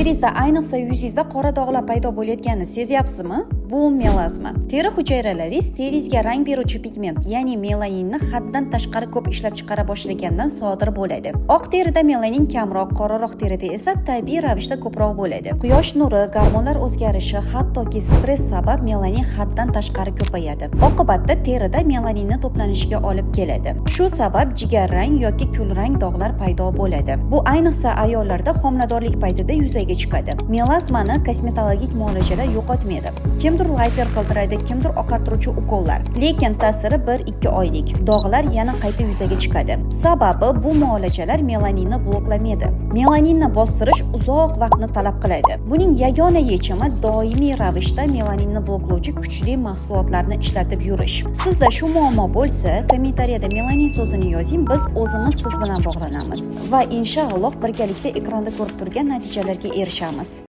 Teringizda, ayniqsa yuzingizda qora dog'lar paydo bo'layotganini sezyapsizmi? Bu melasma. Teri hujayralaringiz teringizga rang beruvchi pigment, ya'ni melaninni haddan tashqari ko'p ishlab chiqara boshlagandan sodir bo'ladi. Oq terida melanin kamroq, qoraroq terida esa tabiiy ravishda ko'proq bo'ladi. Quyosh nuri, gormonlar o'zgarishi, hattoki stress sabab melanin haddan tashqari ko'payadi. Oqibatda terida melaninni to'planishiga olib keladi. Shu sabab jigarrang yoki kulrang dog'lar paydo bo'ladi. Bu ayniqsa ayollarda homiladorlik paytida yuzaga chiqadi. Melasmani kosmetologik muolajalar yo'qotmaydi. Kimdir lazer qildiradi, kimdir oqartiruvchi ukollar. Lekin ta'siri 1-2 oylik. Dog'lar yana qayta yuzaga chiqadi. Sababi bu muolajalar melaninni bloklamaydi. Melaninni bostirish uzoq vaqtni talab qiladi. Buning yagona yechimi doimiy ravishda melaninni bloklovchi kuchli mahsulotlarni ishlatib yurish. Sizda shu muammo bo'lsa, kommentariyada melanin so'zini yozing, biz o'zimiz siz bilan bog'lanamiz va inshaalloh birgalikda ekranda ko'rib turgan natijalarga erishamiz.